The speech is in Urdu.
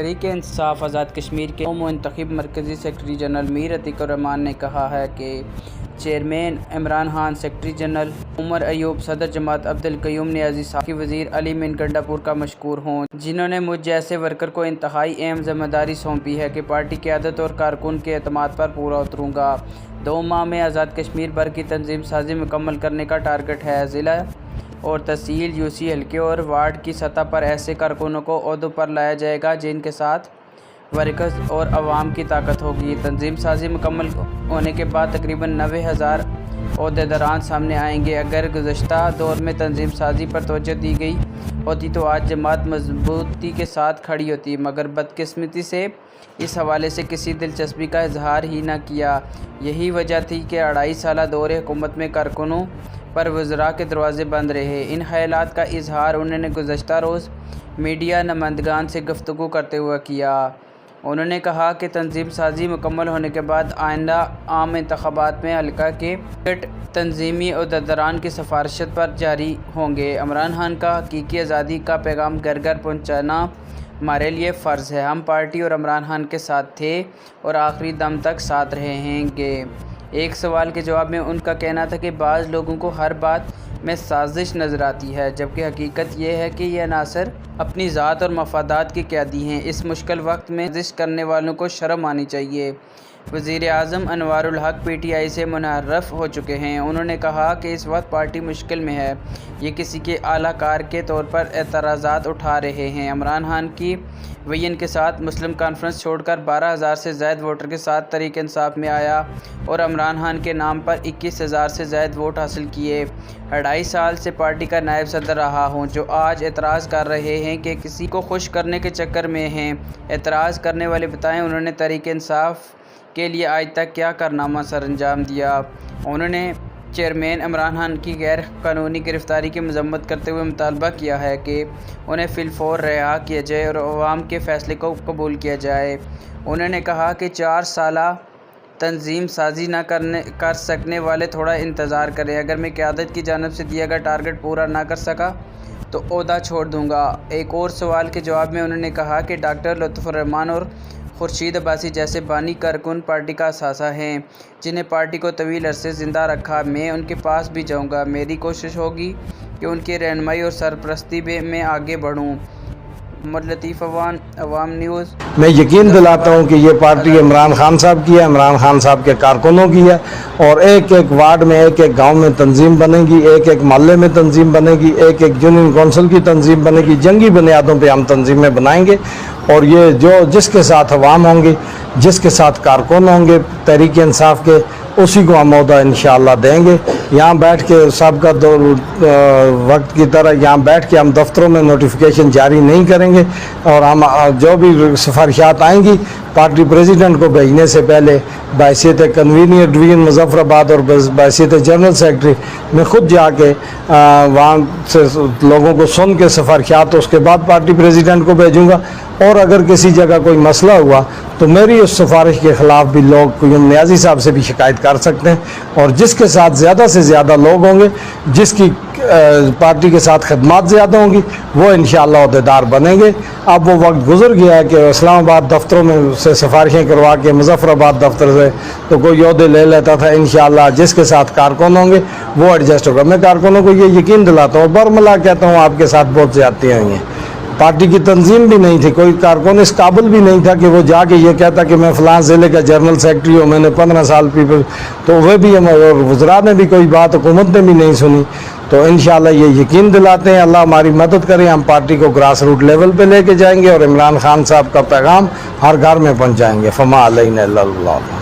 تحریک انصاف آزاد کشمیر کے منتخب مرکزی سیکرٹری جنرل میر عتیق الرحمان نے کہا ہے کہ chairman Imran Khan, secretary general Omar Ayub, صدر جماعت عبدالقیوم نیازی صاحب کی وزیر علی من گنڈا پور کا مشکور ہوں، جنہوں نے مجھ جیسے ورکر کو انتہائی اہم ذمہ داری سونپی ہے کہ پارٹی قیادت اور کارکن کے اعتماد پر پورا اتروں گا۔ 2 ماہ میں آزاد کشمیر بھر کی تنظیم سازی مکمل کرنے کا ٹارگٹ ہے۔ ضلع اور تحصیل، یوسی حلقے اور وارڈ کی سطح پر ایسے کارکنوں کو عہدوں پر لایا جائے گا جن کے ساتھ ورکرز اور عوام کی طاقت ہوگی۔ تنظیم سازی مکمل ہونے کے بعد تقریباً 90,000 عہدیداران سامنے آئیں گے۔ اگر گزشتہ دور میں تنظیم سازی پر توجہ دی گئی ہوتی تو آج جماعت مضبوطی کے ساتھ کھڑی ہوتی، مگر بدقسمتی سے اس حوالے سے کسی دلچسپی کا اظہار ہی نہ کیا۔ یہی وجہ تھی کہ 2.5 سالہ دور حکومت میں کارکنوں پر وزراء کے دروازے بند رہے۔ ان خیالات کا اظہار انہوں نے گزشتہ روز میڈیا نمائندگان سے گفتگو کرتے ہوئے کیا۔ انہوں نے کہا کہ تنظیم سازی مکمل ہونے کے بعد آئندہ عام انتخابات میں حلقہ کے ٹکٹ تنظیمی عہدیداران کی سفارشات پر جاری ہوں گے۔ عمران خان کا حقیقی آزادی کا پیغام گھر گھر پہنچانا ہمارے لیے فرض ہے۔ ہم پارٹی اور عمران خان کے ساتھ تھے اور آخری دم تک ساتھ رہیں گے۔ ایک سوال کے جواب میں ان کا کہنا تھا کہ بعض لوگوں کو ہر بات میں سازش نظر آتی ہے، جبکہ حقیقت یہ ہے کہ یہ عناصر اپنی ذات اور مفادات کے قیادی ہیں۔ اس مشکل وقت میں سازش کرنے والوں کو شرم آنی چاہیے۔ وزیر اعظم انوار الحق پی ٹی آئی سے منحرف ہو چکے ہیں۔ انہوں نے کہا کہ اس وقت پارٹی مشکل میں ہے، یہ کسی کے اعلیٰ کار کے طور پر اعتراضات اٹھا رہے ہیں۔ عمران خان کی وین کے ساتھ مسلم کانفرنس چھوڑ کر 12,000 سے زائد ووٹر کے ساتھ تحریک انصاف میں آیا اور عمران خان کے نام پر 21,000 سے زائد ووٹ حاصل کیے۔ 2.5 سال سے پارٹی کا نائب صدر رہا ہوں۔ جو آج اعتراض کر رہے ہیں کہ کسی کو خوش کرنے کے چکر میں ہیں، اعتراض کرنے والے بتائیں انہوں نے تحریک انصاف کے لیے آج تک کیا کارنامہ سر انجام دیا۔ انہوں نے چیئرمین عمران خان کی غیر قانونی گرفتاری کی مذمت کرتے ہوئے مطالبہ کیا ہے کہ انہیں فی الفور رہا کیا جائے اور عوام کے فیصلے کو قبول کیا جائے۔ انہوں نے کہا کہ 4 سالہ تنظیم سازی نہ کر سکنے والے تھوڑا انتظار کریں۔ اگر میں قیادت کی جانب سے دیا گیا ٹارگٹ پورا نہ کر سکا تو عہدہ چھوڑ دوں گا۔ ایک اور سوال کے جواب میں انہوں نے کہا کہ ڈاکٹر لطف الرحمان اور خورشید عباسی جیسے بانی کارکن پارٹی کا اثاثہ ہیں، جنہیں پارٹی کو طویل عرصے زندہ رکھا۔ میں ان کے پاس بھی جاؤں گا۔ میری کوشش ہوگی کہ ان کی رہنمائی اور سرپرستی میں آگے بڑھوں۔ محمد لطیف عوام نیوز۔ میں یقین دلاتا ہوں کہ یہ پارٹی عمران خان صاحب کی ہے، عمران خان صاحب کے کارکنوں کی ہے، اور ایک ایک وارڈ میں، ایک ایک گاؤں میں تنظیم بنے گی، ایک ایک محلے میں تنظیم بنے گی، ایک ایک یونین کونسل کی تنظیم بنے گی۔ جنگی بنیادوں پہ ہم تنظیمیں بنائیں گے، اور یہ جس کے ساتھ عوام ہوں گے، جس کے ساتھ کارکن ہوں گے تحریک انصاف کے، اسی کو ہم عہدہ انشاءاللہ دیں گے۔ یہاں بیٹھ کے سابقہ وقت کی طرح یہاں بیٹھ کے ہم دفتروں میں نوٹیفیکیشن جاری نہیں کریں گے، اور ہم جو بھی سفارشات آئیں گی پارٹی پریزیڈنٹ کو بھیجنے سے پہلے بحیثیت کنوینر ڈویژن مظفر آباد اور بحیثیت جنرل سیکرٹری میں خود جا کے وہاں سے لوگوں کو سن کے سفارشات اس کے بعد پارٹی پریزیڈنٹ کو بھیجوں گا۔ اور اگر کسی جگہ کوئی مسئلہ ہوا تو میری اس سفارش کے خلاف بھی لوگ قیوم نیازی صاحب سے بھی شکایت کر سکتے ہیں، اور جس کے ساتھ زیادہ سے زیادہ لوگ ہوں گے، جس کی پارٹی کے ساتھ خدمات زیادہ ہوں گی، وہ انشاءاللہ عہدیدار بنیں گے۔ اب وہ وقت گزر گیا ہے کہ اسلام آباد دفتروں میں سے سفارشیں کروا کے مظفر آباد دفتر سے تو کوئی عہدے لے لیتا تھا۔ انشاءاللہ جس کے ساتھ کارکن ہوں گے وہ ایڈجسٹ ہوگا۔ میں کارکنوں کو یہ یقین دلاتا ہوں، برملا کہتا ہوں آپ کے ساتھ بہت زیادتیاں ہوئی ہیں۔ پارٹی کی تنظیم بھی نہیں تھی، کوئی کارکن اس قابل بھی نہیں تھا کہ وہ جا کے یہ کہتا کہ میں فلاں ضلع کا جنرل سیکرٹری ہوں، میں نے 15 سال پیپل، تو وہ بھی وزراء نے بھی کوئی بات حکومت نے بھی نہیں سنی۔ تو انشاءاللہ یہ یقین دلاتے ہیں، اللہ ہماری مدد کرے، ہم پارٹی کو گراس روٹ لیول پہ لے کے جائیں گے اور عمران خان صاحب کا پیغام ہر گھر میں پہنچائیں گے۔ فما علینا الا اللہ۔